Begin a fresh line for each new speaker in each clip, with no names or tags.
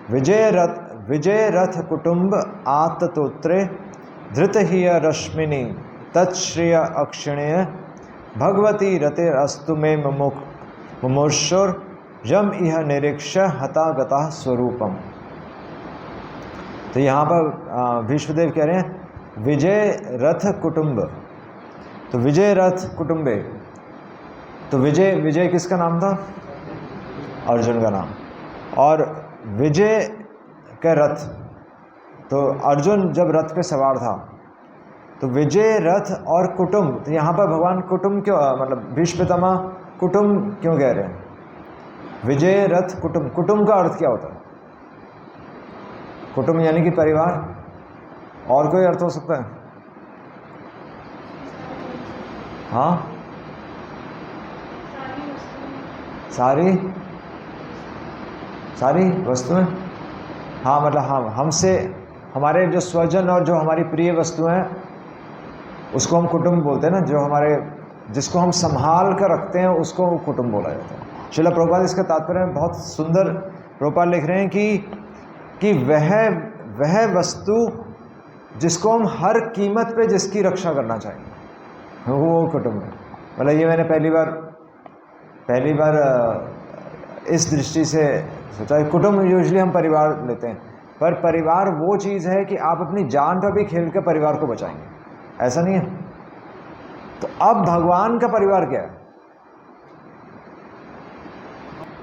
विजय रथ कुटुंब आततोत्रे धृत हिय रश्मिनी तत्श्रिय अक्षिण्य भगवती रते अस्तु में मुमुर्षुर यम इह निरीक्ष हतागता स्वरूपम। तो यहाँ पर भीष्मदेव कह रहे हैं विजय रथ कुटुंब। तो विजय रथ कुटुंबे, तो विजय किसका नाम था? अर्जुन का नाम। और विजय का रथ, तो अर्जुन जब रथ पे सवार था तो विजय रथ और कुटुंब, तो यहाँ पर भगवान कुटुंब क्यों, मतलब भीष्म पितामह कुटुंब क्यों कह रहे हैं? विजय रथ कुटुंब, कुटुंब का अर्थ क्या होता है? कुटुंब यानी कि परिवार, और कोई अर्थ हो सकता है? हाँ, सारी वस्तुएं। हाँ, मतलब हमसे हमारे जो स्वजन और जो हमारी प्रिय वस्तुएं हैं उसको हम कुटुंब बोलते हैं ना। जो हमारे, जिसको हम संभाल कर रखते हैं उसको कुटुंब बोला जाता है। श्रील प्रभुपाद इसका तात्पर्य बहुत सुंदर प्रभुपाद लिख रहे हैं कि वह वस्तु जिसको हम हर कीमत पे जिसकी रक्षा करना चाहेंगे वो कुटुंब है। मतलब ये मैंने पहली बार इस दृष्टि से सोचा। कुटुंब यूजुअली हम परिवार लेते हैं, पर परिवार वो चीज़ है कि आप अपनी जान पर भी खेल कर परिवार को बचाएंगे, ऐसा नहीं है। तो अब भगवान का परिवार क्या है?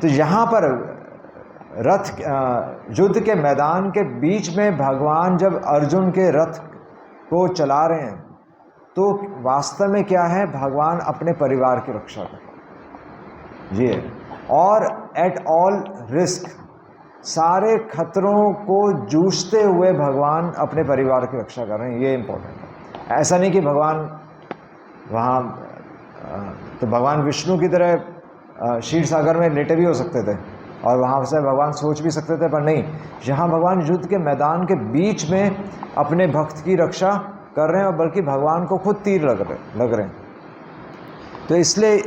तो यहाँ पर रथ, युद्ध के मैदान के बीच में भगवान जब अर्जुन के रथ को चला रहे हैं तो वास्तव में क्या है? भगवान अपने परिवार की रक्षा कर रहे हैं ये, और एट ऑल रिस्क, सारे खतरों को जूझते हुए भगवान अपने परिवार की रक्षा कर रहे हैं। ये इम्पोर्टेंट है। ऐसा नहीं कि भगवान वहाँ, तो भगवान विष्णु की तरह क्षीर सागर में लेटे भी हो सकते थे और वहाँ से भगवान सोच भी सकते थे, पर नहीं, यहाँ भगवान युद्ध के मैदान के बीच में अपने भक्त की रक्षा कर रहे हैं, और बल्कि भगवान को खुद तीर लग रहे हैं। तो इसलिए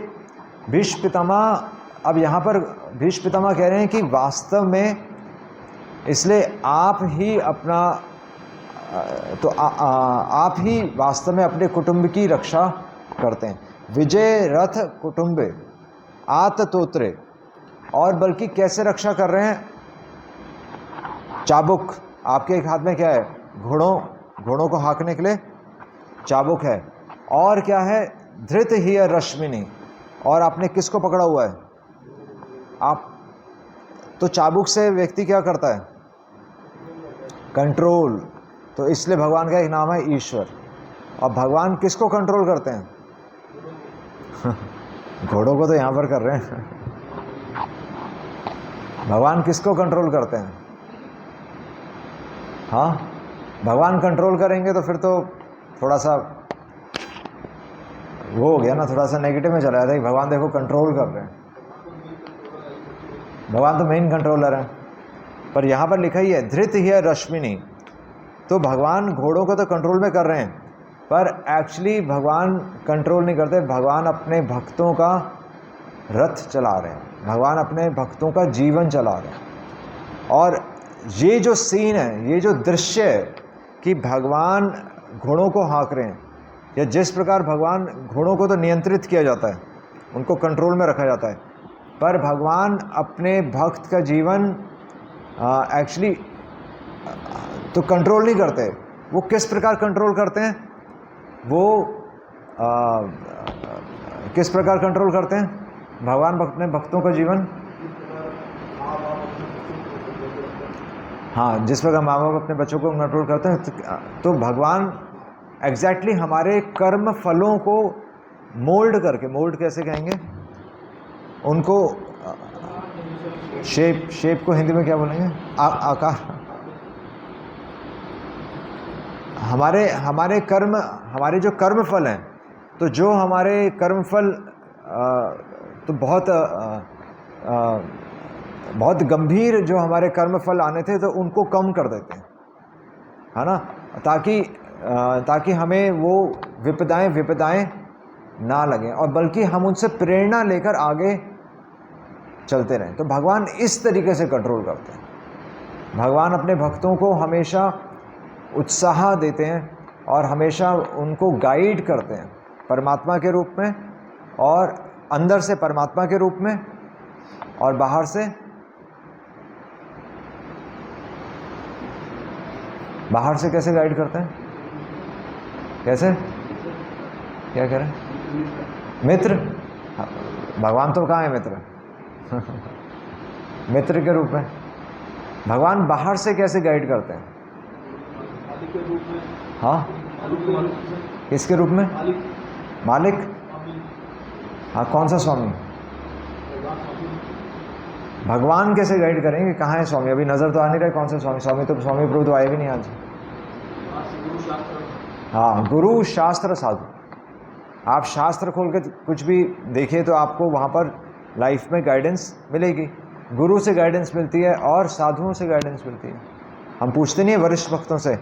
भीष्म पितामह, अब यहाँ पर भीष्म पितामह कह रहे हैं कि वास्तव में इसलिए आप ही अपना, तो आप ही वास्तव में अपने कुटुंब की रक्षा करते हैं। विजय रथ कुटुंबे आततोत्रे, और बल्कि कैसे रक्षा कर रहे हैं? चाबुक, आपके एक हाथ में क्या है? घोड़ों को हाँकने के लिए चाबुक है। और क्या है? धृत हिय रश्मिनी, और आपने किसको पकड़ा हुआ है? आप। तो चाबुक से व्यक्ति क्या करता है? कंट्रोल। तो इसलिए भगवान का एक नाम है ईश्वर। और भगवान किसको कंट्रोल करते हैं? घोड़ों को तो यहाँ पर कर रहे हैं। भगवान किसको कंट्रोल करते हैं? हाँ, भगवान कंट्रोल करेंगे तो फिर तो थोड़ा सा वो हो गया ना, थोड़ा सा नेगेटिव में चला जाता है कि भगवान देखो कंट्रोल कर रहे हैं। भगवान तो मेन कंट्रोलर है। पर यहाँ पर लिखा ही है धृत हिय रश्मिनी, तो भगवान घोड़ों को तो कंट्रोल में कर रहे हैं, पर एक्चुअली भगवान कंट्रोल नहीं करते। भगवान अपने भक्तों का रथ चला रहे हैं, भगवान अपने भक्तों का जीवन चला रहे हैं। और ये जो सीन है, ये जो दृश्य है कि भगवान घोड़ों को हाँक रहे हैं, या जिस प्रकार भगवान घोड़ों को तो नियंत्रित किया जाता है, उनको कंट्रोल में रखा जाता है, पर भगवान अपने भक्त का जीवन एक्चुअली तो कंट्रोल नहीं करते। वो किस प्रकार कंट्रोल करते हैं? वो किस प्रकार कंट्रोल करते हैं भगवान अपने भक्तों का जीवन? हाँ, जिस प्रकार माँ बाप अपने बच्चों को कंट्रोल करते हैं, तो भगवान एग्जैक्टली हमारे कर्म फलों को मोल्ड करके, मोल्ड कैसे कहेंगे उनको? शेप को हिंदी में क्या बोलेंगे? आकार। हमारे कर्म, हमारे जो कर्म फल हैं, तो जो हमारे कर्म फल तो बहुत गंभीर जो हमारे कर्म फल आने थे, तो उनको कम कर देते हैं, है ना, ताकि हमें वो विपदाएं ना लगें, और बल्कि हम उनसे प्रेरणा लेकर आगे चलते रहें। तो भगवान इस तरीके से कंट्रोल करते हैं। भगवान अपने भक्तों को हमेशा उत्साह देते हैं और हमेशा उनको गाइड करते हैं, परमात्मा के रूप में, और अंदर से परमात्मा के रूप में, और बाहर से कैसे गाइड करते हैं? कैसे? क्या कह रहे हैं? मित्र। भगवान तो कहाँ है मित्र? मित्र के रूप में। भगवान बाहर से कैसे गाइड करते हैं? हाँ, किसके रूप में? मालिक। हाँ, कौन सा स्वामी? भगवान कैसे गाइड करेंगे? कहाँ है स्वामी? अभी नजर तो आ नहीं रहा कौन सा स्वामी। स्वामी प्रभु तो आए भी नहीं आज। हाँ, गुरु शास्त्र साधु। आप शास्त्र खोल के कुछ भी देखिए तो आपको वहाँ पर लाइफ में गाइडेंस मिलेगी। गुरु से गाइडेंस मिलती है और साधुओं से गाइडेंस मिलती है। हम पूछते नहीं है वरिष्ठ भक्तों से,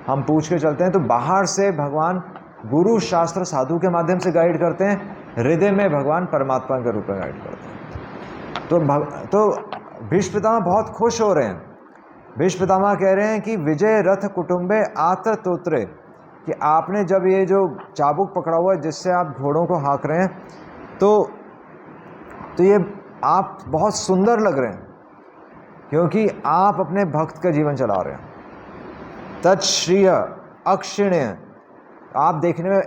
हम पूछ के चलते हैं। तो बाहर से भगवान गुरु शास्त्र साधु के माध्यम से गाइड करते हैं, हृदय में भगवान परमात्मा के रूप में गाइड करते हैं। तो भीष्म पितामह बहुत खुश हो रहे हैं। भीष्म पितामह कह रहे हैं कि विजय रथ कुटुंबे आत्र तोत्रे, कि आपने जब ये जो चाबुक पकड़ा हुआ है जिससे आप घोड़ों को हाँक रहे हैं, तो ये आप बहुत सुंदर लग रहे हैं, क्योंकि आप अपने भक्त का जीवन चला रहे हैं। तत्श्रिय अक्षिण्य, आप देखने में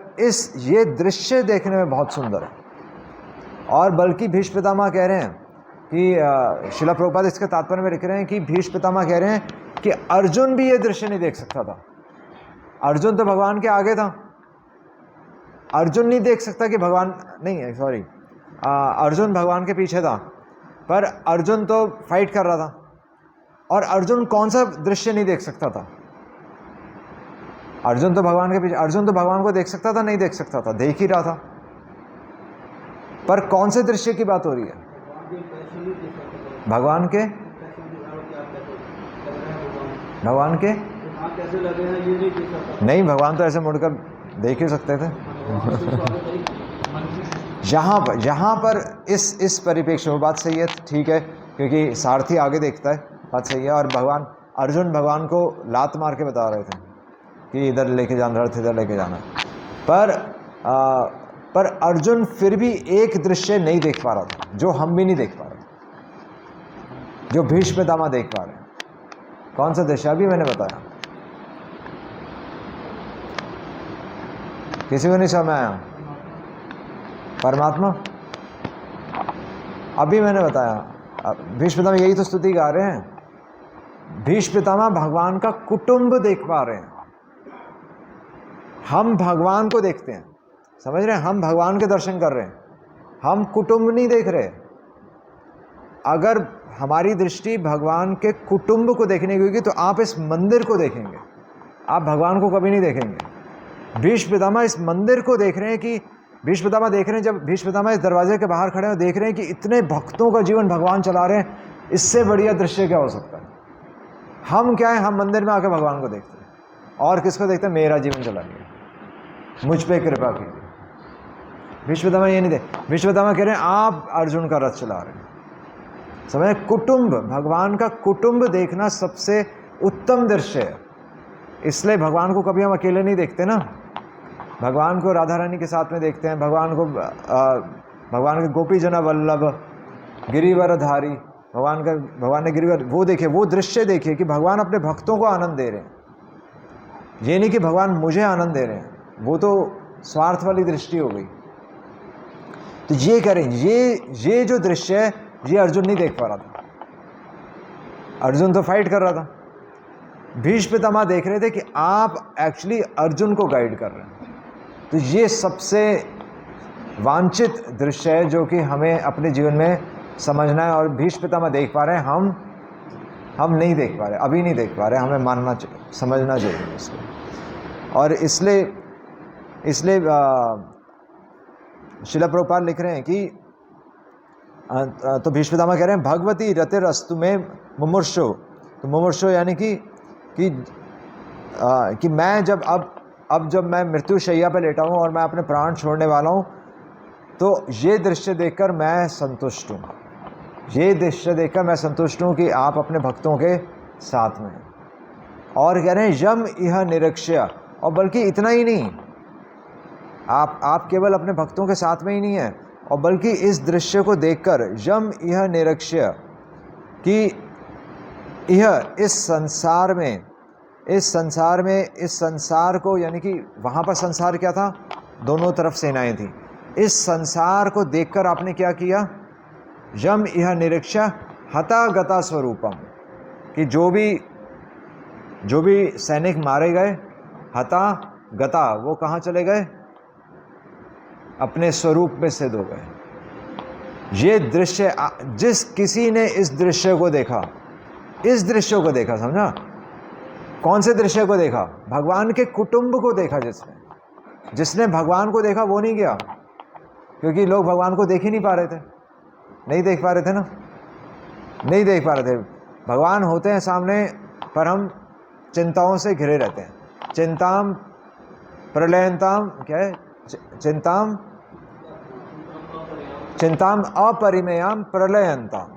ये दृश्य देखने में बहुत सुंदर है। और बल्कि भीष्म पितामह कह रहे हैं कि शिला प्रभुपाद इसके तात्पर्य में लिख रहे हैं कि भीष्म पितामह कह रहे हैं कि अर्जुन भी ये दृश्य नहीं देख सकता था। अर्जुन तो भगवान के आगे था। अर्जुन नहीं देख सकता कि भगवान नहीं, सॉरी, अर्जुन भगवान के पीछे था, पर अर्जुन तो फाइट कर रहा था। और अर्जुन कौन सा दृश्य नहीं देख सकता था? अर्जुन तो भगवान के पीछे, अर्जुन तो भगवान को देख सकता था? नहीं देख सकता था, देख ही रहा था। पर कौन से दृश्य की बात हो रही है? भगवान के नहीं, भगवान तो ऐसे मुड़कर देख ही सकते थे। जहाँ पर इस परिप्रेक्ष्य में बात सही है, ठीक है, क्योंकि सारथी आगे देखता है, बात सही है। और अर्जुन भगवान को लात मार के बता रहे थे कि इधर लेके जाना, रथ इधर लेके जाना। पर अर्जुन फिर भी एक दृश्य नहीं देख पा रहा था, जो हम भी नहीं देख पा रहे, जो भीष्म पितामह देख पा रहे हैं। कौन सा दृश्य? अभी मैंने बताया, किसी को नहीं समझ आया? परमात्मा, अभी मैंने बताया। भीष्म पितामह यही तो स्तुति गा रहे हैं। भीष्म पितामह भगवान का कुटुंब देख पा रहे हैं। हम भगवान को देखते हैं, समझ रहे हैं? हम भगवान के दर्शन कर रहे हैं, हम कुटुंब नहीं देख रहे। अगर हमारी दृष्टि भगवान के कुटुंब को देखने की होगी तो आप इस मंदिर को देखेंगे, आप भगवान को कभी नहीं देखेंगे। भीष्म पितामह इस मंदिर को देख रहे हैं कि भीष्म पितामह देख रहे हैं, जब भीष्म पितामह इस दरवाजे के बाहर खड़े हैं, देख रहे हैं कि इतने भक्तों का जीवन भगवान चला रहे हैं, इससे बढ़िया दृश्य क्या हो सकता है? हम क्या है? हम मंदिर में आकर भगवान को देखते हैं। और किसको देखते हैं? मेरा जीवन चला गया, मुझ पे कृपा कीजिए। भीष्म पितामह ये नहीं देख, भीष्म पितामह कह रहे हैं आप अर्जुन का रथ चला रहे हैं। समझे? कुटुंब, भगवान का कुटुंब देखना सबसे उत्तम दृश्य है। इसलिए भगवान को कभी हम अकेले नहीं देखते ना। भगवान को राधा रानी के साथ में देखते हैं, भगवान के गोपी जना वल्लभ गिरिवरधारी, भगवान ने गिरिवर, वो देखिए, वो दृश्य देखिए कि भगवान अपने भक्तों को आनंद दे रहे हैं। ये नहीं कि भगवान मुझे आनंद दे रहे हैं, वो तो स्वार्थ वाली दृष्टि हो गई। तो ये करें, ये जो दृश्य है ये अर्जुन नहीं देख पा रहा था। अर्जुन तो फाइट कर रहा था। भीष्म पितामह देख रहे थे कि आप एक्चुअली अर्जुन को गाइड कर रहे हैं। तो ये सबसे वांछित दृश्य है जो कि हमें अपने जीवन में समझना है। और भीष्म पितामह देख पा रहे हैं, हम नहीं देख पा रहे, अभी नहीं देख पा रहे, हमें मानना चाहिए, समझना चाहिए इसको। और इसलिए शिला प्रभुपाद लिख रहे हैं कि तो भीष्म पितामह कह रहे हैं भगवती रतिरस्तु में मुमुर्षो। तो मुमुर्षो यानी कि मैं जब मैं मृत्युशैया पर लेटा हूँ और मैं अपने प्राण छोड़ने वाला हूँ, तो ये दृश्य देखकर मैं संतुष्ट हूँ। ये दृश्य देखकर मैं संतुष्ट हूँ कि आप अपने भक्तों के साथ में है। और कह रहे हैं यम यह निरीक्ष्य, और बल्कि इतना ही नहीं, आप केवल अपने भक्तों के साथ में ही नहीं है, और बल्कि इस दृश्य को देखकर यम यह निरीक्ष्य कि यह इस संसार को, यानी कि वहाँ पर संसार क्या था, दोनों तरफ सेनाएं थी, इस संसार को देखकर आपने क्या किया, यम यह निरीक्ष्य हता गता स्वरूपम, कि जो भी सैनिक मारे गए, हता गता, वो कहाँ चले गए, अपने स्वरूप में सिद्ध हो गए। ये दृश्य, जिस किसी ने इस दृश्य को देखा, समझा, कौन से दृश्य को देखा, भगवान के कुटुंब को देखा, जिसने भगवान को देखा वो नहीं गया, क्योंकि लोग भगवान को देख ही नहीं पा रहे थे, नहीं देख पा रहे थे। भगवान होते हैं सामने, पर हम चिंताओं से घिरे रहते हैं। चिंताम प्रलयंताम, क्या है, चिंताम अपरिमेयाम प्रलयंताम,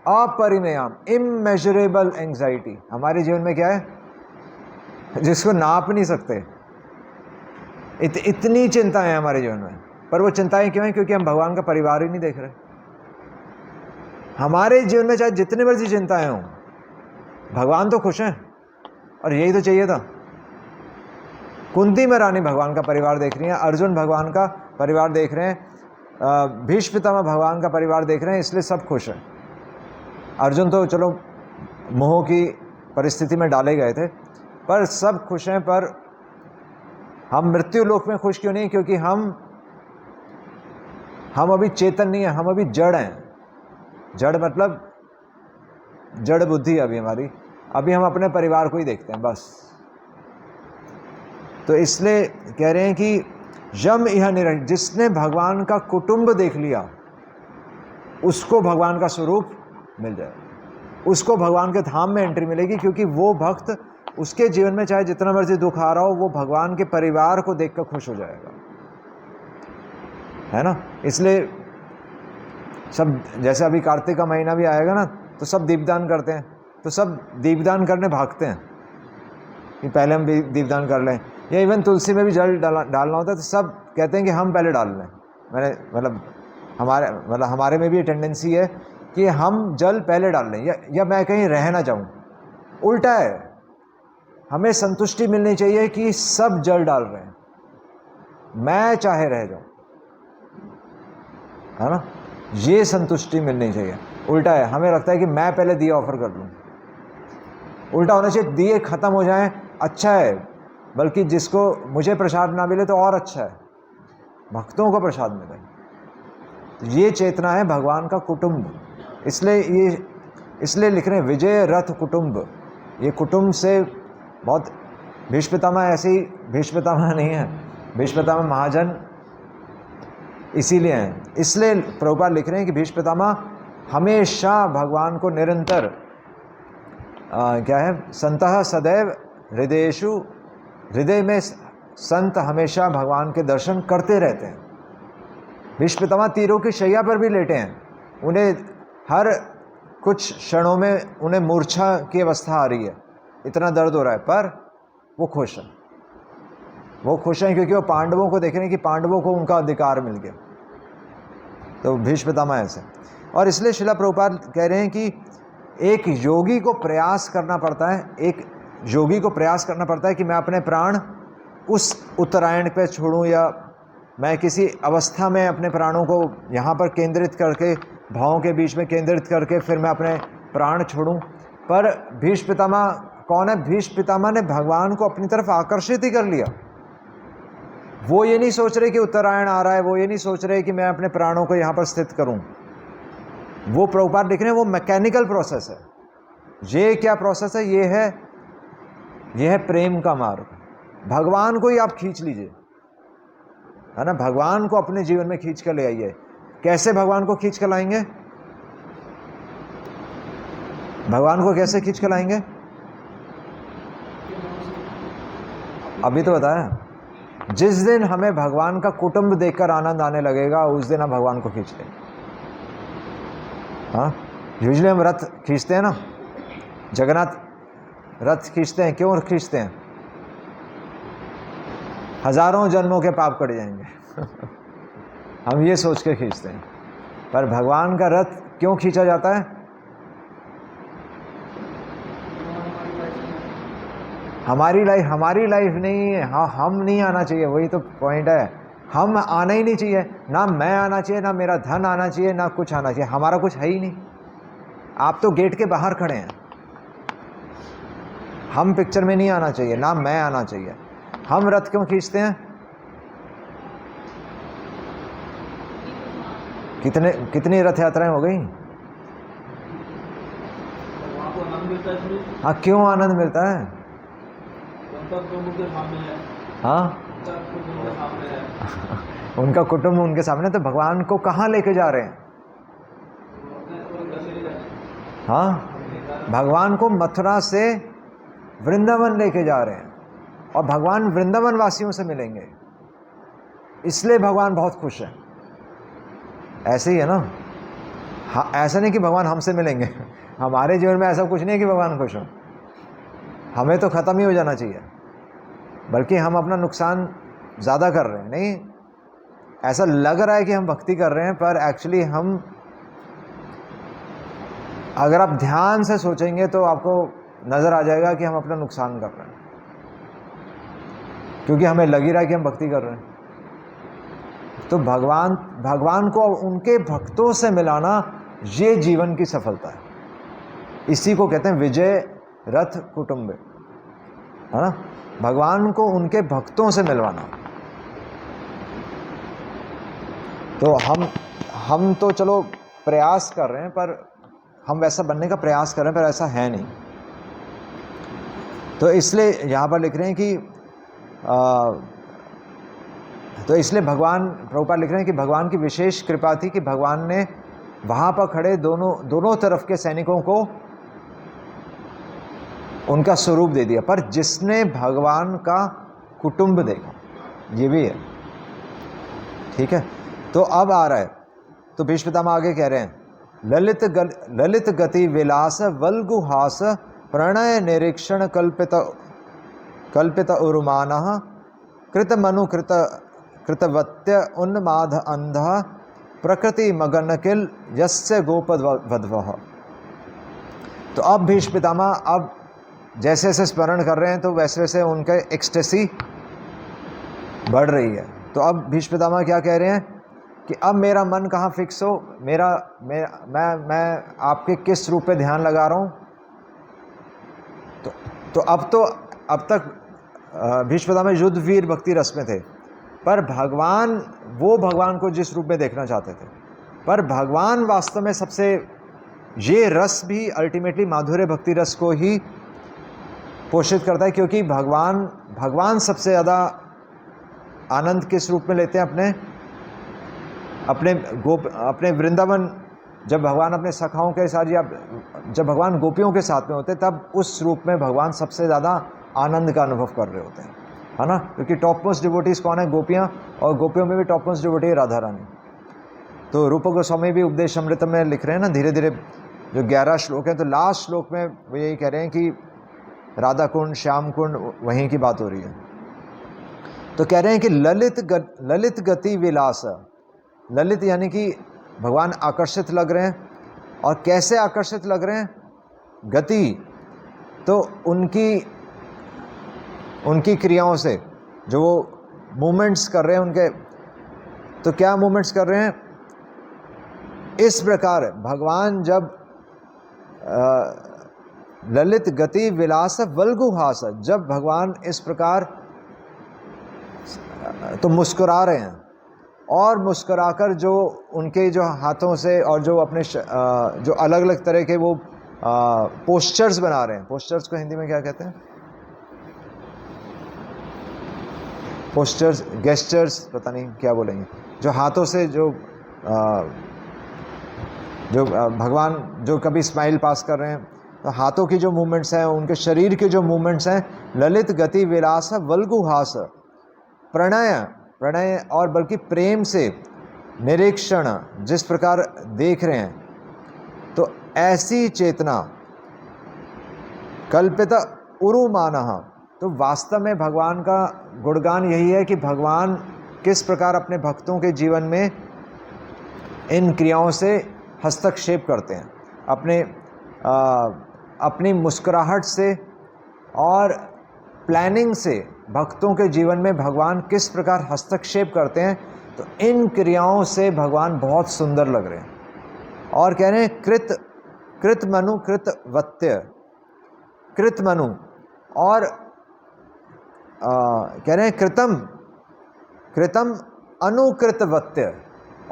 अपरिमेयाम, इमेजरेबल एंग्जाइटी हमारे जीवन में क्या है, जिसको नाप नहीं सकते। इतनी चिंताएं हैं हमारे जीवन में, पर वो चिंताएं क्यों हैं, क्योंकि हम भगवान का परिवार ही नहीं देख रहे। हमारे जीवन में चाहे जितनी मर्जी चिंताएं हों, भगवान तो खुश हैं, और यही तो चाहिए था। कुंती में रानी भगवान का परिवार देख रही हैं, अर्जुन भगवान का परिवार देख रहे हैं, भीष्म पितामह भगवान का परिवार देख रहे हैं, इसलिए सब खुश हैं। अर्जुन तो चलो मोह की परिस्थिति में डाले गए थे, पर सब खुश हैं। पर हम मृत्यु लोक में खुश क्यों नहीं, क्योंकि हम अभी चेतन नहीं है, हम अभी जड़ हैं। जड़ मतलब जड़ बुद्धि अभी हमारी, अभी हम अपने परिवार को ही देखते हैं बस। तो इसलिए कह रहे हैं कि यम यह निरंजन, जिसने भगवान का कुटुंब देख लिया, उसको भगवान का स्वरूप मिल जाए, उसको भगवान के धाम में एंट्री मिलेगी, क्योंकि वो भक्त, उसके जीवन में चाहे जितना मर्जी दुख आ रहा हो, वो भगवान के परिवार को देखकर खुश हो जाएगा, है ना। इसलिए सब, जैसे अभी कार्तिक का महीना भी आएगा ना, तो सब दीपदान करते हैं, तो सब दीपदान करने भागते हैं कि पहले हम दीपदान कर लें, या इवन तुलसी में भी जल डालना होता है, तो सब कहते हैं कि हम पहले डाल लें। हमारे में भी टेंडेंसी है कि हम जल पहले डाल लें, या मैं कहीं रह ना जाऊं। उल्टा है, हमें संतुष्टि मिलनी चाहिए कि सब जल डाल रहे हैं, मैं चाहे रह जाऊं, है ना, ये संतुष्टि मिलनी चाहिए। उल्टा है, हमें लगता है कि मैं पहले दिया ऑफर कर लूं। उल्टा होना चाहिए, दिए खत्म हो जाएं, अच्छा है, बल्कि जिसको मुझे प्रसाद ना मिले तो और अच्छा है, भक्तों को प्रसाद मिले। ये चेतना है भगवान का कुटुंब। इसलिए लिख रहे हैं विजय रथ कुटुंब। ये कुटुंब से बहुत, भीष्म पितामह ऐसे ही भीष्म पितामह नहीं है, भीष्म पितामह महाजन इसीलिए हैं। इसलिए प्रभुपाद लिख रहे हैं कि भीष्म पितामह हमेशा भगवान को निरंतर क्या है, संतः सदैव हृदयेषु, हृदय में संत हमेशा भगवान के दर्शन करते रहते हैं। भीष्म पितामह तीरों की शैया पर भी लेटे हैं, उन्हें हर कुछ क्षणों में उन्हें मूर्छा की अवस्था आ रही है, इतना दर्द हो रहा है, पर वो खुश हैं। वो खुश हैं क्योंकि वो पांडवों को देख रहे हैं कि पांडवों को उनका अधिकार मिल गया। तो भीष्म पितामह ऐसे। और इसलिए श्रील प्रभुपाद कह रहे हैं कि एक योगी को प्रयास करना पड़ता है, कि मैं अपने प्राण उस उत्तरायण पे छोड़ूं, या मैं किसी अवस्था में अपने प्राणों को यहाँ पर केंद्रित करके, भावों के बीच में केंद्रित करके फिर मैं अपने प्राण छोड़ूं। पर भीष्म पितामह कौन है? भीष्म पितामह ने भगवान को अपनी तरफ आकर्षित ही कर लिया। वो ये नहीं सोच रहे कि उत्तरायण आ रहा है, वो ये नहीं सोच रहे कि मैं अपने प्राणों को यहाँ पर स्थित करूं। वो प्रभुपाद लिख रहे हैं वो मैकेनिकल प्रोसेस है। ये क्या प्रोसेस है? ये है प्रेम का मार्ग। भगवान को ही आप खींच लीजिए, है ना, भगवान को अपने जीवन में खींच कर ले आइए। कैसे भगवान को खींच कर लाएंगे? भगवान को कैसे खींच कर लाएंगे? अभी तो बताया, जिस दिन हमें भगवान का कुटुंब देखकर आनंद आने लगेगा, उस दिन हम भगवान को खींच लेंगे। हाँ, यूजुअली हम रथ खींचते हैं ना, जगन्नाथ रथ खींचते हैं, क्यों खींचते हैं? हजारों जन्मों के पाप कट जाएंगे हम ये सोच के खींचते हैं। पर भगवान का रथ क्यों खींचा जाता है? हमारी लाइफ नहीं है। हाँ, हम नहीं आना चाहिए, वही तो पॉइंट है। हम आना ही नहीं चाहिए, ना मैं आना चाहिए, ना मेरा धन आना चाहिए, ना कुछ आना चाहिए। हमारा कुछ है ही नहीं। आप तो गेट के बाहर खड़े हैं। हम पिक्चर में नहीं आना चाहिए, ना मैं आना चाहिए। हम रथ क्यों खींचते हैं? कितनी रथ यात्राएं हो गई? हाँ, क्यों आनंद मिलता है? हाँ उनका कुटुंब उनके सामने, तो भगवान को कहाँ लेके जा रहे हैं? हाँ, भगवान को मथुरा से वृंदावन लेके जा रहे हैं, और भगवान वृंदावन वासियों से मिलेंगे, इसलिए भगवान बहुत खुश है। ऐसे ही है ना? हाँ, ऐसा नहीं कि भगवान हमसे मिलेंगे हमारे जीवन में ऐसा कुछ नहीं है कि भगवान खुश हो। हमें तो ख़त्म ही हो जाना चाहिए, बल्कि हम अपना नुकसान ज़्यादा कर रहे हैं। नहीं, ऐसा लग रहा है कि हम भक्ति कर रहे हैं, पर एक्चुअली हम, अगर आप ध्यान से सोचेंगे तो आपको नज़र आ जाएगा कि हम अपना नुकसान कर रहे हैं, क्योंकि हमें लग ही रहा है कि हम भक्ति कर रहे हैं। तो भगवान को उनके भक्तों से मिलाना, ये जीवन की सफलता है। इसी को कहते हैं विजय रथ कुटुंबे, है ना? भगवान को उनके भक्तों से मिलवाना। तो हम तो चलो प्रयास कर रहे हैं, पर हम वैसा बनने का प्रयास कर रहे हैं, पर ऐसा है नहीं। तो इसलिए यहाँ पर लिख रहे हैं कि तो इसलिए प्रभुपाद लिख रहे हैं कि भगवान की विशेष कृपा थी कि भगवान ने वहाँ पर खड़े दोनों तरफ के सैनिकों को उनका स्वरूप दे दिया। पर जिसने भगवान का कुटुंब देखा, ये भी है, ठीक है? तो अब आ रहा है, तो भीष्म पितामह आगे कह रहे हैं, ललित गति विलास वल्गुहास प्रणय निरीक्षण कल्पित उर्मान कृत मनु कृतवत्य उन्माद अंध प्रकृति मगन किल यस्य गोपद वधवः। तो अब भीष्म पितामह अब जैसे जैसे स्मरण कर रहे हैं, तो वैसे वैसे उनके एक्सटेसी बढ़ रही है। तो अब भीष्म पितामह क्या कह रहे हैं कि अब मेरा मन कहाँ फिक्स हो, मैं आपके किस रूप पे ध्यान लगा रहा हूँ। तो अब तक भीष्म पितामह युद्ध वीर भक्ति रस में थे, पर भगवान को जिस रूप में देखना चाहते थे, पर भगवान वास्तव में सबसे, ये रस भी अल्टीमेटली माधुर्य भक्ति रस को ही पोषित करता है, क्योंकि भगवान सबसे ज़्यादा आनंद किस रूप में लेते हैं? अपने वृंदावन, जब भगवान अपने सखाओं के साथ, या जब भगवान गोपियों के साथ में होते, तब उस रूप में भगवान सबसे ज़्यादा आनंद का अनुभव कर रहे होते हैं, है ना? क्योंकि टॉप मोस्ट डिवोटीज़ कौन है? गोपियाँ, और गोपियों में भी टॉप मोस्ट डिवोटी है राधा रानी। तो रूप गोस्वामी भी उपदेश अमृत में लिख रहे हैं ना, धीरे धीरे जो 11 श्लोक हैं, तो लास्ट श्लोक में वो यही कह रहे हैं कि राधा कुंड, श्याम कुंड, वहीं की बात हो रही है। तो कह रहे हैं कि ललित गति विलास, ललित यानी कि भगवान आकर्षित लग रहे हैं। और कैसे आकर्षित लग रहे हैं? गति, तो उनकी क्रियाओं से, जो वो मूवमेंट्स कर रहे हैं उनके, तो क्या मूवमेंट्स कर रहे हैं? इस प्रकार भगवान जब ललित गति विलास वल्गुहास, जब भगवान इस प्रकार तो मुस्कुरा रहे हैं, और मुस्कुराकर जो उनके जो हाथों से, और जो अपने जो अलग अलग तरह के वो पोस्चर्स बना रहे हैं। पोस्चर्स को हिंदी में क्या कहते हैं? पोस्चर्स, गेस्चर्स, पता नहीं क्या बोलेंगे। जो हाथों से जो भगवान जो कभी स्माइल पास कर रहे हैं, तो हाथों की जो मूवमेंट्स हैं, उनके शरीर के जो मूवमेंट्स हैं, ललित गति विलास वल्गुहास, प्रणय और बल्कि प्रेम से निरीक्षण, जिस प्रकार देख रहे हैं, तो ऐसी चेतना कल्पित उरुमानः। तो वास्तव में भगवान का गुणगान यही है कि भगवान किस प्रकार अपने भक्तों के जीवन में इन क्रियाओं से हस्तक्षेप करते हैं, अपनी मुस्कुराहट से और प्लानिंग से भक्तों के जीवन में भगवान किस प्रकार हस्तक्षेप करते हैं। तो इन क्रियाओं से भगवान बहुत सुंदर लग रहे हैं। और कह रहे हैं कृत मनु कृतवत्य, कृत मनु, और कह रहे हैं कृतम अनुकृतवत्य।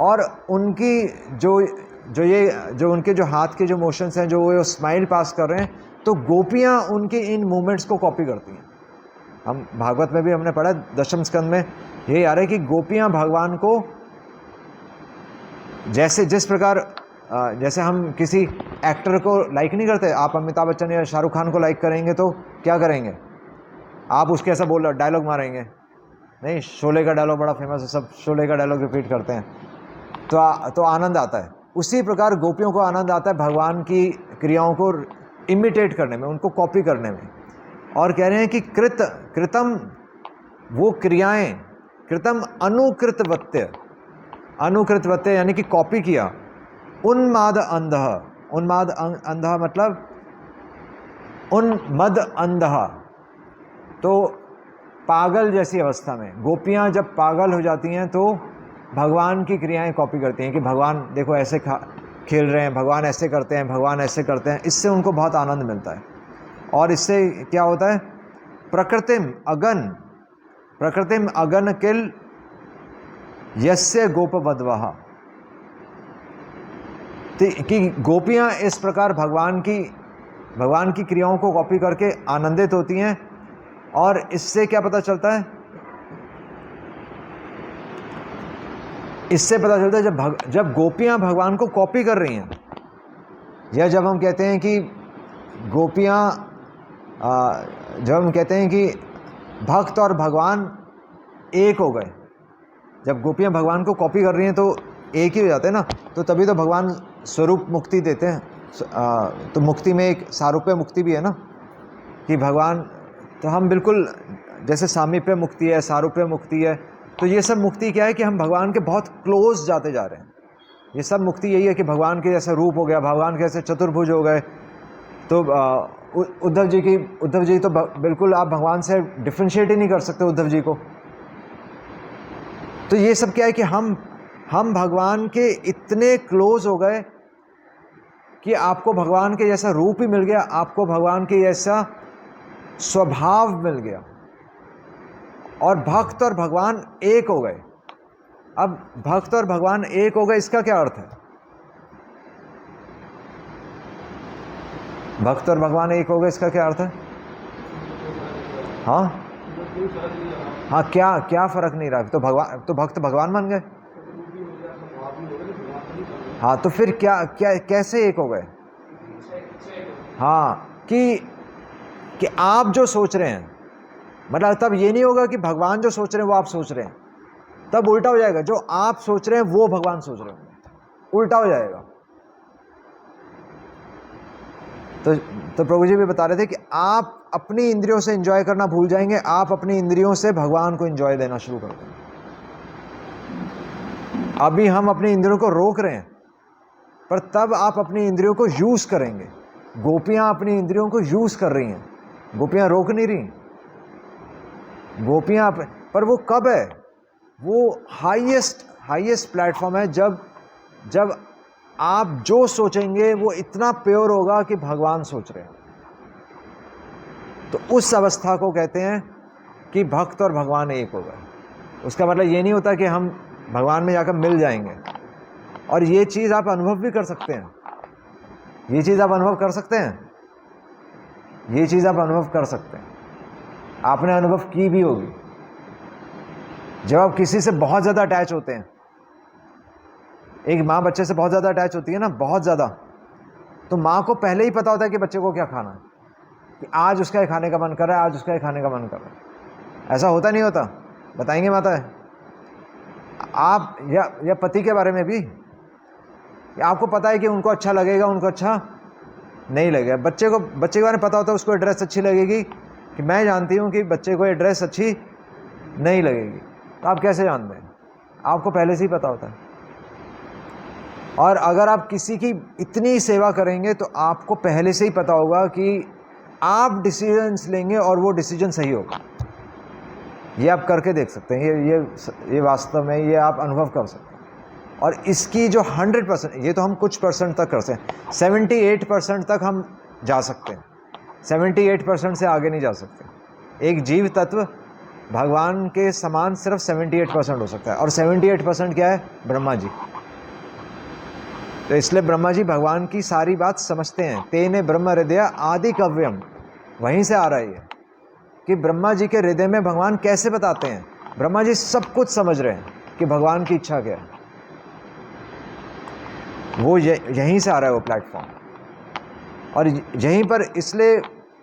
और उनकी जो उनके जो हाथ के जो मोशंस हैं, जो वो स्माइल पास कर रहे हैं, तो गोपियाँ उनके इन मूवमेंट्स को कॉपी करती हैं। हम भागवत में भी हमने पढ़ा, दशम स्कंद में यही आ रहा है कि गोपियाँ भगवान को जिस प्रकार जैसे हम किसी एक्टर को लाइक नहीं करते, आप अमिताभ बच्चन या शाहरुख खान को लाइक करेंगे तो क्या करेंगे, आप उसके ऐसा बोल डायलॉग मारेंगे नहीं। शोले का डायलॉग बड़ा फेमस है, सब शोले का डायलॉग रिपीट करते हैं, तो आनंद आता है। उसी प्रकार गोपियों को आनंद आता है भगवान की क्रियाओं को इमिटेट करने में, उनको कॉपी करने में। और कह रहे हैं कि कृतम वो क्रियाएं, कृतम अनुकृतवत्य यानी कि कॉपी किया। उन्माद अंधः मतलब उन्मद अंधः, तो पागल जैसी अवस्था में गोपियाँ जब पागल हो जाती हैं तो भगवान की क्रियाएं कॉपी करती हैं कि भगवान देखो ऐसे खेल रहे हैं, भगवान ऐसे करते हैं, भगवान ऐसे करते हैं। इससे उनको बहुत आनंद मिलता है। और इससे क्या होता है, प्रकृतिम अगन किल यस्य गोपवधवः, कि गोपियाँ इस प्रकार भगवान की क्रियाओं को कॉपी करके आनंदित होती हैं। और इससे क्या पता चलता है, इससे पता चलता है जब गोपियाँ भगवान को कॉपी कर रही हैं, या जब हम कहते हैं कि जब हम कहते हैं कि भक्त और भगवान एक हो गए, जब गोपियाँ भगवान को कॉपी कर रही हैं तो एक ही हो जाते हैं ना। तो तभी तो भगवान स्वरूप मुक्ति देते हैं। तो मुक्ति में एक सारूप्य मुक्ति भी है ना, कि भगवान, तो हम बिल्कुल जैसे सामीप्य मुक्ति है, सारूप्य मुक्ति है, तो ये सब मुक्ति क्या है कि हम भगवान के बहुत क्लोज जाते जा रहे हैं। ये सब मुक्ति यही है कि भगवान के जैसे रूप हो गया, भगवान के जैसे चतुर्भुज हो गए। तो उद्धव जी तो बिल्कुल आप भगवान से डिफ्रेंशिएट ही नहीं कर सकते उद्धव जी को। तो ये सब क्या है कि हम भगवान के इतने क्लोज हो गए कि आपको भगवान के जैसा रूप ही मिल गया, आपको भगवान के जैसा स्वभाव मिल गया, और भक्त और भगवान एक हो गए। अब भक्त और भगवान एक हो गए, इसका क्या अर्थ है? भक्त और भगवान एक हो गए, इसका क्या अर्थ है? हाँ, क्या फर्क नहीं रहा? तो भक्त भगवान बन गए। हाँ, तो फिर क्या कैसे एक हो गए? हाँ, कि आप जो सोच रहे हैं, मतलब तब ये नहीं होगा कि भगवान जो सोच रहे हैं वो आप सोच रहे हैं, तब उल्टा हो जाएगा। जो आप सोच रहे हैं वो भगवान सोच रहे हैं, उल्टा हो जाएगा। तो प्रभु जी भी बता रहे थे कि आप अपनी इंद्रियों से एंजॉय करना भूल जाएंगे, आप अपनी इंद्रियों से भगवान को एंजॉय देना शुरू कर देंगे। अभी हम अपनी इंद्रियों को रोक रहे हैं, पर तब आप अपनी इंद्रियों को यूज करेंगे। गोपियां अपनी इंद्रियों को यूज कर रही हैं, गोपियां रोक नहीं रही। गोपियां पर वो कब है? वो हाईएस्ट प्लेटफॉर्म है जब आप जो सोचेंगे वो इतना प्योर होगा कि भगवान सोच रहे हैं। तो उस अवस्था को कहते हैं कि भक्त और भगवान एक हो गए। उसका मतलब ये नहीं होता कि हम भगवान में जाकर मिल जाएंगे। और ये चीज़ आप अनुभव भी कर सकते हैं, ये चीज़ आप अनुभव कर सकते हैं, ये चीज़ आप अनुभव कर सकते हैं। आपने अनुभव की भी होगी। जब आप किसी से बहुत ज़्यादा अटैच होते हैं, एक माँ बच्चे से बहुत ज़्यादा अटैच होती है ना, बहुत ज़्यादा, तो माँ को पहले ही पता होता है कि बच्चे को क्या खाना है, कि आज उसका ये खाने का मन कर रहा है, आज उसका ये खाने का मन कर रहा है। ऐसा होता नहीं होता? बताएंगे माता है आप, या पति के बारे में भी, आपको पता है कि उनको अच्छा लगेगा, उनको अच्छा नहीं लगेगा। बच्चे के बारे में पता होता है उसको एड्रेस अच्छी लगेगी, कि मैं जानती हूँ कि बच्चे को एड्रेस अच्छी नहीं लगेगी। तो आप कैसे जानते हैं? आपको पहले से ही पता होता है। और अगर आप किसी की इतनी सेवा करेंगे तो आपको पहले से ही पता होगा कि आप डिसीजंस लेंगे और वो डिसीजन सही होगा। ये आप करके देख सकते हैं, ये वास्तव में ये आप अनुभव कर सकते हैं। और इसकी जो 100%, ये तो हम कुछ परसेंट तक कर सकते हैं, 78% तक हम जा सकते हैं, 78% से आगे नहीं जा सकते। एक जीव तत्व भगवान के समान सिर्फ 78% हो सकता है। और 78% क्या है? ब्रह्मा जी। तो इसलिए ब्रह्मा जी भगवान की सारी बात समझते हैं। तेने ब्रह्म हृदय आदि कव्यम, वहीं से आ रहा है ये, कि ब्रह्मा जी के हृदय में भगवान कैसे बताते हैं। ब्रह्मा जी सब कुछ समझ रहे हैं कि भगवान की इच्छा क्या है। वो यहीं से आ रहा है वो प्लेटफॉर्म। और यहीं पर इसलिए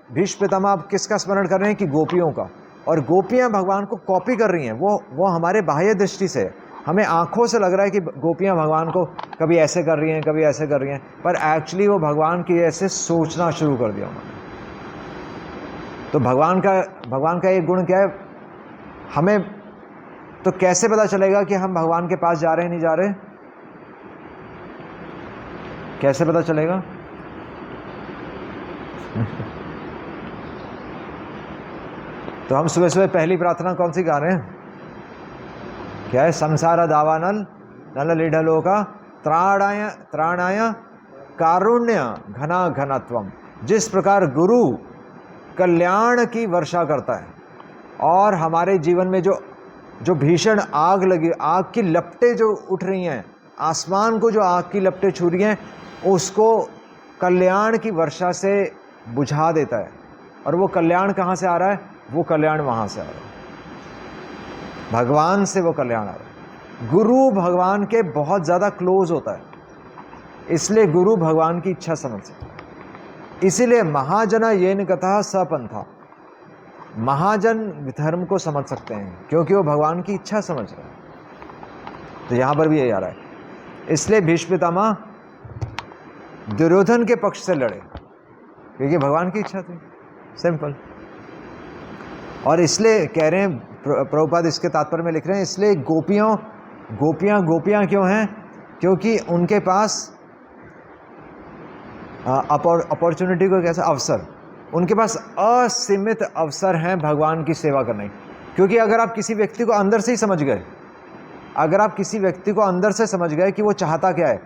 भीष्म पितामह आप किसका स्मरण कर रहे हैं? कि गोपियों का। और गोपियां भगवान को कॉपी कर रही हैं। वो हमारे बाह्य दृष्टि से, हमें आंखों से लग रहा है कि गोपियां भगवान को कभी ऐसे कर रही हैं, कभी ऐसे कर रही हैं, पर एक्चुअली वो भगवान की ऐसे सोचना शुरू कर दिया उन्होंने। तो भगवान का एक गुण क्या है? हमें तो कैसे पता चलेगा कि हम भगवान के पास जा रहे हैं, नहीं जा रहे? कैसे पता चलेगा? तो हम सुबह सुबह पहली प्रार्थना कौन सी गा रहे हैं? क्या है? संसार दावानल नल लीढ़लो का त्राणाय कारुण्य घना घनत्वम। जिस प्रकार गुरु कल्याण की वर्षा करता है और हमारे जीवन में जो भीषण आग लगी, आग की लपटें जो उठ रही हैं, आसमान को जो आग की लपटें छू रही हैं, उसको कल्याण की वर्षा से बुझा देता है। और वो कल्याण कहाँ से आ रहा है? वो कल्याण वहाँ से आ रहा है, भगवान से वो कल्याण आ रहा है। गुरु भगवान के बहुत ज़्यादा क्लोज होता है, इसलिए गुरु भगवान की इच्छा समझ सकता है। इसीलिए महाजना येन कथा सपंथा, महाजन धर्म को समझ सकते हैं क्योंकि वो भगवान की इच्छा समझ रहे हैं। तो यहाँ पर भी यही आ रहा है। इसलिए भीष्म पितामह दुर्योधन के पक्ष से लड़े क्योंकि भगवान की इच्छा थी, सिंपल। और इसलिए कह रहे हैं, प्रभुपाद इसके तात्पर्य में लिख रहे हैं, इसलिए गोपियाँ क्यों हैं? क्योंकि उनके पास अपॉर्चुनिटी को कैसा अवसर, उनके पास असीमित अवसर हैं भगवान की सेवा करने। क्योंकि अगर आप किसी व्यक्ति को अंदर से ही समझ गए, अगर आप किसी व्यक्ति को अंदर से समझ गए कि वो चाहता क्या है,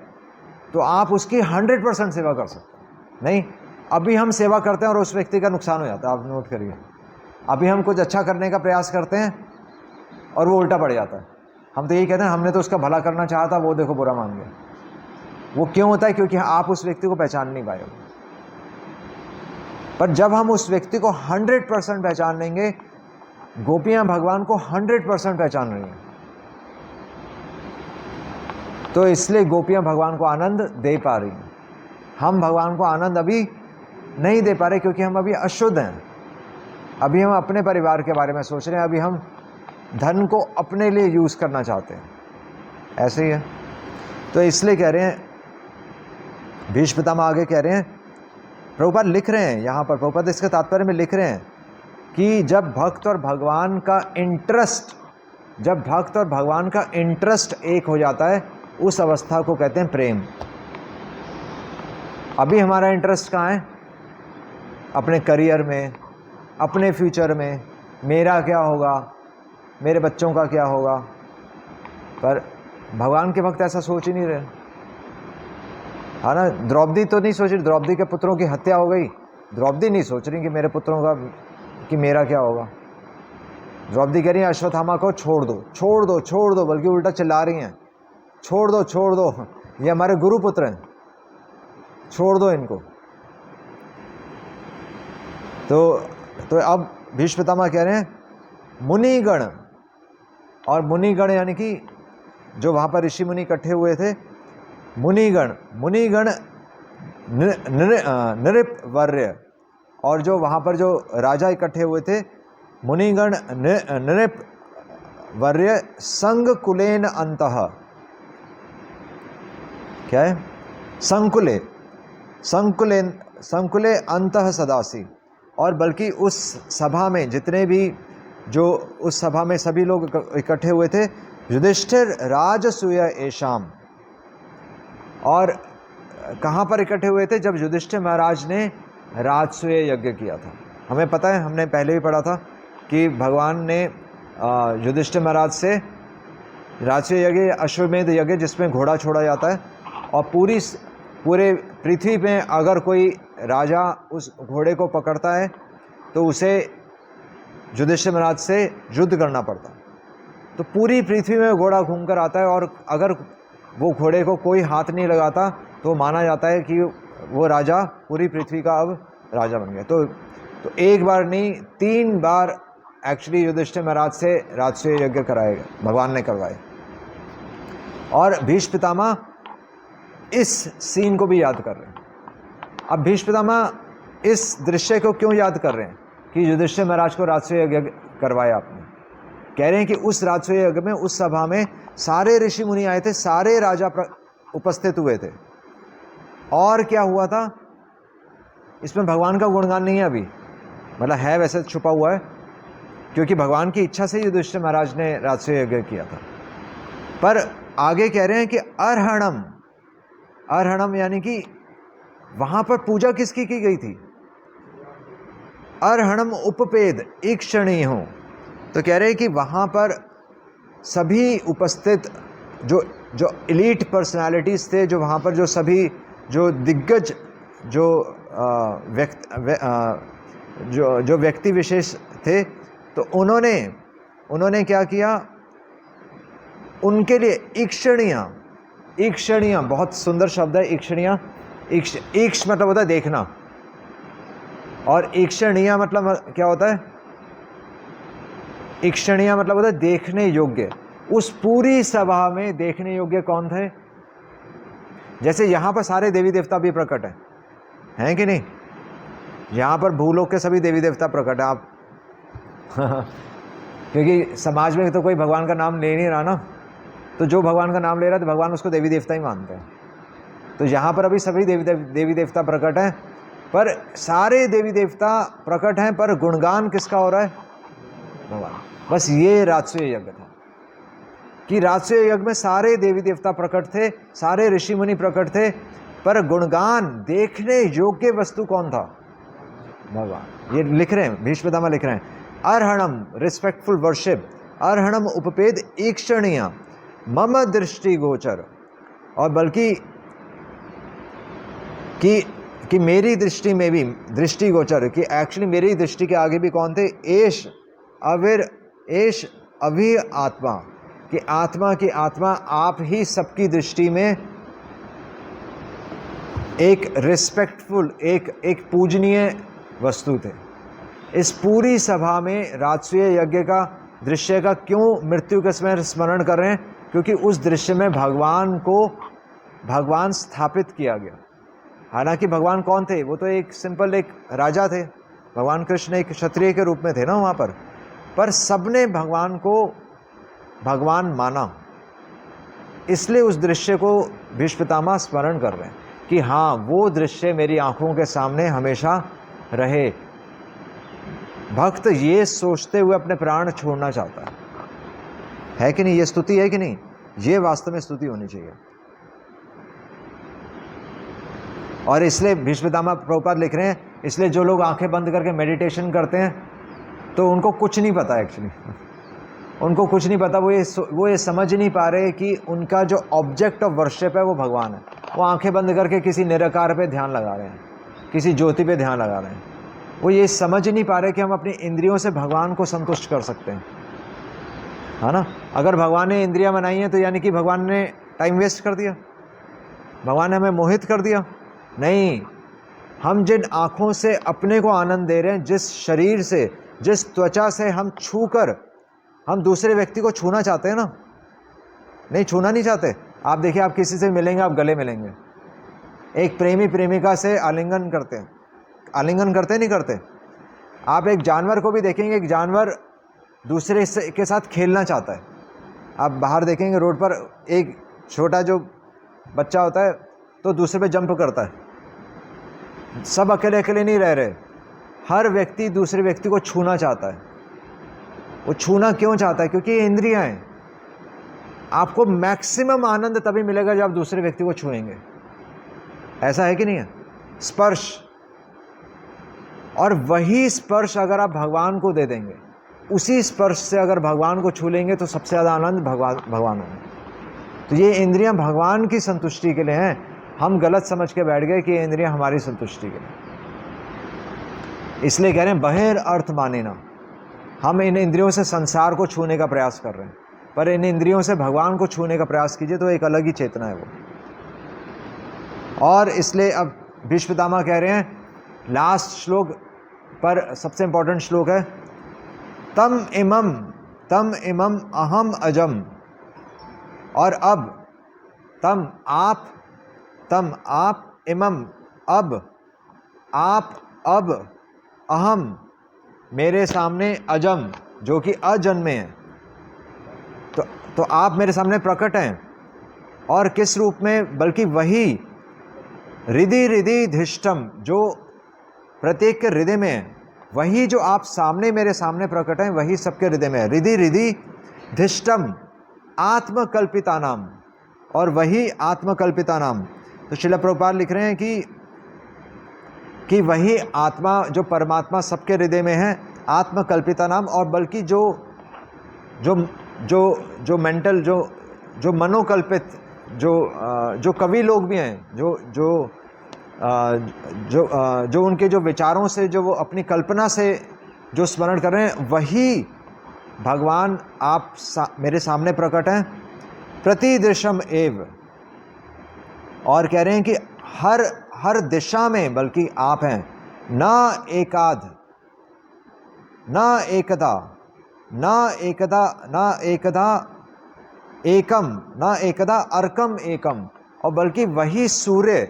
तो आप उसकी 100% सेवा कर सकते हैं। नहीं, अभी हम सेवा करते हैं और उस व्यक्ति का नुकसान हो जाता है। आप नोट करिए, अभी हम कुछ अच्छा करने का प्रयास करते हैं और वो उल्टा पड़ जाता है। हम तो यही कहते हैं हमने तो उसका भला करना चाहा था, वो देखो बुरा मान गया। वो क्यों होता है? क्योंकि आप उस व्यक्ति को पहचान नहीं पाए हो। पर जब हम उस व्यक्ति को 100% पहचान लेंगे, गोपियां भगवान को 100% पहचान रही हैं, तो इसलिए गोपियां भगवान को आनंद दे पा रही हैं। हम भगवान को आनंद अभी नहीं दे पा रहे क्योंकि हम अभी अशुद्ध हैं। अभी हम अपने परिवार के बारे में सोच रहे हैं, अभी हम धन को अपने लिए यूज़ करना चाहते हैं। ऐसे ही है। तो इसलिए कह रहे हैं, भीष्म पितामह आगे कह रहे हैं, प्रभुपाद लिख रहे हैं यहाँ पर, प्रभुपाद इसके तात्पर्य में लिख रहे हैं कि जब भक्त और भगवान का इंटरेस्ट एक हो जाता है, उस अवस्था को कहते हैं प्रेम। अभी हमारा इंटरेस्ट कहाँ है? अपने करियर में, अपने फ्यूचर में, मेरा क्या होगा, मेरे बच्चों का क्या होगा। पर भगवान के भक्त ऐसा सोच ही नहीं रहे, है ना। द्रौपदी तो नहीं सोच रही, द्रौपदी के पुत्रों की हत्या हो गई, द्रौपदी नहीं सोच रही कि मेरे पुत्रों का, कि मेरा क्या होगा। द्रौपदी कह रही है अश्वत्थामा को छोड़ दो, बल्कि उल्टा चिल्ला रही हैं, छोड़ दो, ये हमारे गुरु पुत्र हैं, छोड़ दो इनको। तो अब भीष्म पितामह कह रहे हैं मुनिगण, और मुनिगण यानी कि जो वहाँ पर ऋषि मुनि इकट्ठे हुए थे, मुनिगण नृपवर्य, और जो वहाँ पर जो राजा इकट्ठे हुए थे, मुनिगण नृपवर्य संकुलेन अंतः, क्या है? संकुले अंतः सदासी, और बल्कि उस सभा में जितने भी जो उस सभा में सभी लोग इकट्ठे हुए थे, युधिष्ठिर राजसूय एशाम, और कहाँ पर इकट्ठे हुए थे? जब युधिष्ठिर महाराज ने राजसूय यज्ञ किया था। हमें पता है, हमने पहले भी पढ़ा था कि भगवान ने युधिष्ठिर महाराज से राजसूय यज्ञ, अश्वमेध यज्ञ जिसमें घोड़ा छोड़ा जाता है, और पूरे पृथ्वी में अगर कोई राजा उस घोड़े को पकड़ता है तो उसे युधिष्ठिर महाराज से युद्ध करना पड़ता है। तो पूरी पृथ्वी में घोड़ा घूम कर आता है, और अगर वो घोड़े को कोई हाथ नहीं लगाता तो माना जाता है कि वो राजा पूरी पृथ्वी का अब राजा बन गया। तो एक बार नहीं, 3 बार एक्चुअली युधिष्ठिर महाराज से राजसूय यज्ञ कराए गए, भगवान ने करवाए। और भीष्म पितामह इस सीन को भी याद कर रहे हैं। अब भीष्म पितामह इस दृश्य को क्यों याद कर रहे हैं कि युधिष्ठिर महाराज को राजसूय यज्ञ करवाया आपने? कह रहे हैं कि उस राजसूय यज्ञ में, उस सभा में सारे ऋषि मुनि आए थे, सारे राजा उपस्थित हुए थे। और क्या हुआ था? इसमें भगवान का गुणगान नहीं है अभी, मतलब है वैसे छुपा हुआ है, क्योंकि भगवान की इच्छा से युधिष्ठिर महाराज ने राजसूय यज्ञ किया था। पर आगे कह रहे हैं कि अर्हणम, अर्हणम यानी कि वहां पर पूजा किसकी की गई थी? अर्हणम उपपेद ईक्षणी हो। तो कह रहे हैं कि वहां पर सभी उपस्थित जो एलीट पर्सनालिटीज थे, जो वहां पर जो सभी जो दिग्गज जो व्यक्ति विशेष थे, तो उन्होंने क्या किया? उनके लिए ईक्षणियाँ, ईक्षणियाँ बहुत सुंदर शब्द है, ईक्षणियाँ। ईक्ष मतलब होता है देखना, और ईक्षणियाँ मतलब क्या होता है? ईक्षणियाँ मतलब होता है देखने योग्य। उस पूरी सभा में देखने योग्य कौन थे? जैसे यहाँ पर सारे देवी देवता भी प्रकट हैं कि नहीं? यहाँ पर भूलोक के सभी देवी देवता प्रकट है। आप क्योंकि समाज में तो कोई भगवान का नाम ले नहीं रहा ना, तो जो भगवान का नाम ले रहा है तो भगवान उसको देवी देवता ही मानते हैं। तो यहाँ पर अभी सभी देवी देवता प्रकट हैं, पर सारे देवी देवता प्रकट हैं, पर गुणगान किसका हो रहा है? भगवान। बस ये राजसूय यज्ञ था कि राजसूय यज्ञ में सारे देवी देवता प्रकट थे, सारे ऋषि मुनि प्रकट थे, पर गुणगान देखने योग्य वस्तु कौन था? भगवान। ये लिख रहे हैं, भीष्म पितामह लिख रहे हैं, अर्हणम रिस्पेक्टफुल वर्शिप, अर्हणम उपपेद ईक्षणीय मम दृष्टि गोचर, और बल्कि कि मेरी दृष्टि में भी दृष्टि गोचर, कि एक्चुअली मेरी दृष्टि के आगे भी कौन थे? एश अभि आत्मा, कि आत्मा की आत्मा आप ही सबकी दृष्टि में एक रिस्पेक्टफुल, एक पूजनीय वस्तु थे। इस पूरी सभा में राजसूय यज्ञ का दृश्य का क्यों मृत्यु के समय स्मरण कर रहे हैं? क्योंकि उस दृश्य में भगवान स्थापित किया गया। हालांकि भगवान कौन थे? वो तो एक सिंपल एक राजा थे, भगवान कृष्ण एक क्षत्रिय के रूप में थे ना वहाँ पर सबने भगवान को भगवान माना, इसलिए उस दृश्य को भीष्म पितामह स्मरण कर रहे हैं कि हाँ, वो दृश्य मेरी आंखों के सामने हमेशा रहे। भक्त ये सोचते हुए अपने प्राण छोड़ना चाहता है कि नहीं? ये स्तुति है कि नहीं? ये वास्तव में स्तुति होनी चाहिए। और इसलिए भीष्म पितामह प्रभुपाद लिख रहे हैं, इसलिए जो लोग आंखें बंद करके मेडिटेशन करते हैं तो उनको कुछ नहीं पता, एक्चुअली उनको कुछ नहीं पता। वो ये समझ नहीं पा रहे कि उनका जो ऑब्जेक्ट ऑफ वर्शिप है वो भगवान है। वो आंखें बंद करके किसी निराकार पे ध्यान लगा रहे हैं, किसी ज्योति पे ध्यान लगा रहे हैं। वो ये समझ नहीं पा रहे कि हम अपनी इंद्रियों से भगवान को संतुष्ट कर सकते हैं, है ना? अगर भगवान ने इंद्रियां बनाई हैं तो यानी कि भगवान ने टाइम वेस्ट कर दिया, भगवान ने हमें मोहित कर दिया? नहीं, हम जिन आँखों से अपने को आनंद दे रहे हैं, जिस शरीर से, जिस त्वचा से हम छूकर हम दूसरे व्यक्ति को छूना चाहते हैं ना, नहीं छूना नहीं चाहते। आप देखिए, आप किसी से मिलेंगे, आप गले मिलेंगे, एक प्रेमी प्रेमिका से आलिंगन करते हैं, आलिंगन करते नहीं करते? आप एक जानवर को भी देखेंगे, एक जानवर दूसरे के साथ खेलना चाहता है। आप बाहर देखेंगे रोड पर, एक छोटा जो बच्चा होता है तो दूसरे पे जंप करता है, सब अकेले अकेले नहीं रह रहे, हर व्यक्ति दूसरे व्यक्ति को छूना चाहता है। वो छूना क्यों चाहता है? क्योंकि ये इंद्रियां हैं। आपको मैक्सिमम आनंद तभी मिलेगा जब आप दूसरे व्यक्ति को छुएंगे, ऐसा है कि नहीं है? स्पर्श, और वही स्पर्श अगर आप भगवान को दे देंगे, उसी स्पर्श से अगर भगवान को छू लेंगे तो सबसे ज़्यादा आनंद भगवान होंगे। तो ये इंद्रियां भगवान की संतुष्टि के लिए हैं। हम गलत समझ के बैठ गए कि ये इंद्रियां हमारी संतुष्टि के लिए, इसलिए कह रहे हैं बहिर अर्थ मानिना। हम इन इंद्रियों से संसार को छूने का प्रयास कर रहे हैं, पर इन इंद्रियों से भगवान को छूने का प्रयास कीजिए तो एक अलग ही चेतना है वो। और इसलिए अब भीष्म पितामह कह रहे हैं, लास्ट श्लोक पर सबसे इंपॉर्टेंट श्लोक है, तम इमम अहम अजम। और अब तम आप इमम अब आप अब अहम मेरे सामने अजम जो कि अजन्मे हैं, तो आप मेरे सामने प्रकट हैं। और किस रूप में? बल्कि वही हृदय धिष्टम जो प्रत्येक के हृदय में है, वही जो आप सामने मेरे सामने प्रकट हैं वही सबके हृदय में है। हृदय धिष्टम आत्मकल्पिता नाम, और वही आत्मकल्पिता नाम। तो श्रील प्रभुपाद लिख रहे हैं कि वही आत्मा जो परमात्मा सबके हृदय में है, आत्मकल्पिता नाम। और बल्कि जो मेंटल जो मनोकल्पित जो कवि लोग भी हैं, जो उनके जो विचारों से, जो वो अपनी कल्पना से जो स्मरण कर रहे हैं, वही भगवान आप मेरे सामने प्रकट हैं। प्रतिदृशम एव, और कह रहे हैं कि हर दिशा में बल्कि आप हैं। न एकदा अर्कम एकम, और बल्कि वही सूर्य,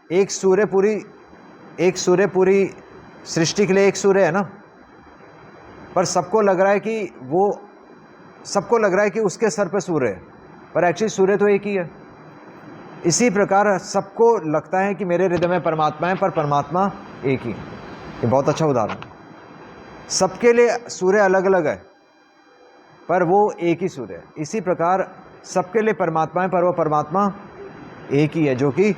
एक सूर्य पूरी सृष्टि के लिए एक सूर्य है ना, पर सबको लग रहा है कि उसके सर पे सूर्य है, पर एक्चुअली सूर्य तो एक ही है। इसी प्रकार सबको लगता है कि मेरे हृदय में परमात्मा है, पर परमात्मा एक ही है। ये बहुत अच्छा उदाहरण है। सबके लिए सूर्य अलग अलग है, पर वो एक ही सूर्य है। इसी प्रकार सबके लिए परमात्मा है, पर वो परमात्मा एक ही है, जो कि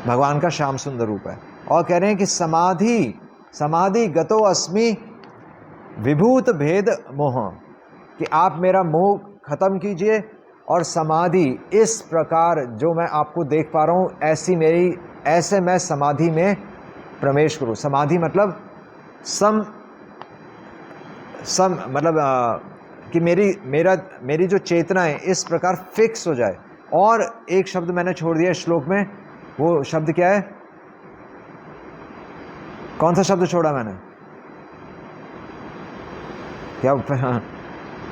भगवान का श्याम सुंदर रूप है। और कह रहे हैं कि समाधि गतो अस्मि विभूत भेद मोह, कि आप मेरा मोह खत्म कीजिए, और समाधि इस प्रकार जो मैं आपको देख पा रहा हूँ ऐसे मैं समाधि में प्रवेश करूँ। समाधि मतलब मतलब कि मेरी जो चेतना है इस प्रकार फिक्स हो जाए। और एक शब्द मैंने छोड़ दिया श्लोक में, वो शब्द क्या है? कौन सा शब्द छोड़ा मैंने? क्या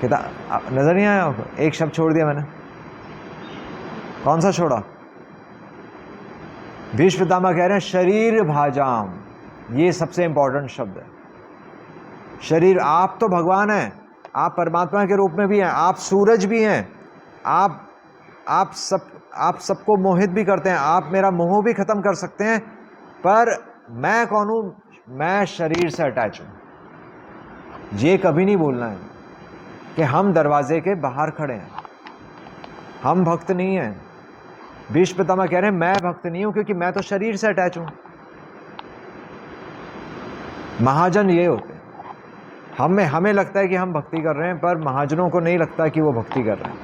नजर नहीं आया आपको? एक शब्द छोड़ दिया मैंने, कौन सा छोड़ा? भीष्म पितामह कह रहे हैं शरीर भाजाम, ये सबसे इंपॉर्टेंट शब्द है। शरीर, आप तो भगवान हैं, आप परमात्मा के रूप में भी हैं, आप सूरज भी हैं, आप सबको मोहित भी करते हैं, आप मेरा मोह भी खत्म कर सकते हैं, पर मैं कौन हूं? मैं शरीर से अटैच हूं। ये कभी नहीं बोलना है कि हम दरवाजे के बाहर खड़े हैं, हम भक्त नहीं हैं। भीष्म पितामह कह रहे हैं मैं भक्त नहीं हूं क्योंकि मैं तो शरीर से अटैच हूं। महाजन ये होते हैं, हमें लगता है कि हम भक्ति कर रहे हैं, पर महाजनों को नहीं लगता कि वो भक्ति कर रहे हैं।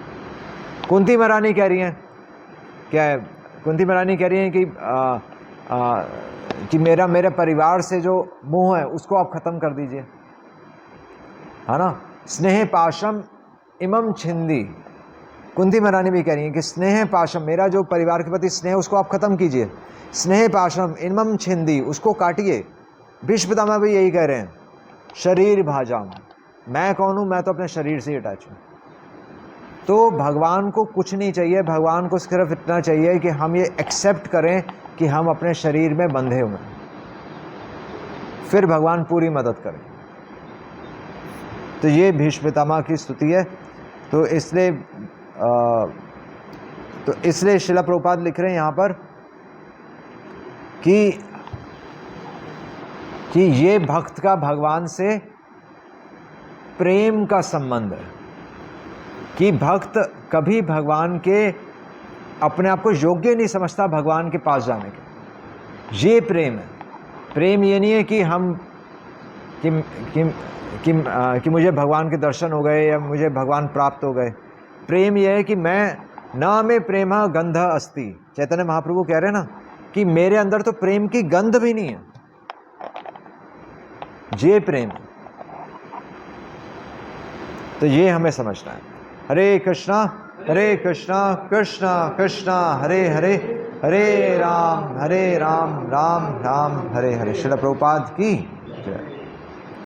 कुंती महारानी कह रही हैं, क्या है? कुंती महारानी कह रही हैं कि मेरे परिवार से जो मोह है उसको आप खत्म कर दीजिए, है ना। स्नेह पाशम इमम छिंदी, कुंती महारानी भी कह रही हैं कि स्नेह पाशम, मेरा जो परिवार के प्रति स्नेह उसको आप खत्म कीजिए। स्नेह पाशम इमम छिंदी, उसको काटिए। भीष्म पितामह भी यही कह रहे हैं। शरीर भाजाम, मैं कौन हूँ? मैं तो अपने शरीर से अटैच हूँ। तो भगवान को कुछ नहीं चाहिए, भगवान को सिर्फ इतना चाहिए कि हम ये एक्सेप्ट करें कि हम अपने शरीर में बंधे हुए हैं, फिर भगवान पूरी मदद करें। तो ये भीष्म पितामह की स्तुति है। तो इसलिए श्रील प्रभुपाद लिख रहे हैं यहाँ पर कि ये भक्त का भगवान से प्रेम का संबंध है, कि भक्त कभी भगवान के अपने आप को योग्य नहीं समझता भगवान के पास जाने के। ये प्रेम है। प्रेम ये नहीं है कि हम कि मुझे भगवान के दर्शन हो गए या मुझे भगवान प्राप्त हो गए। प्रेम यह है कि मैं ना में प्रेम गंध अस्ति, चैतन्य महाप्रभु कह रहे हैं ना कि मेरे अंदर तो प्रेम की गंध भी नहीं है। ये प्रेम, तो ये हमें समझना है। हरे कृष्णा कृष्णा कृष्णा हरे हरे, हरे राम राम राम हरे हरे। श्रील प्रभुपाद की जय।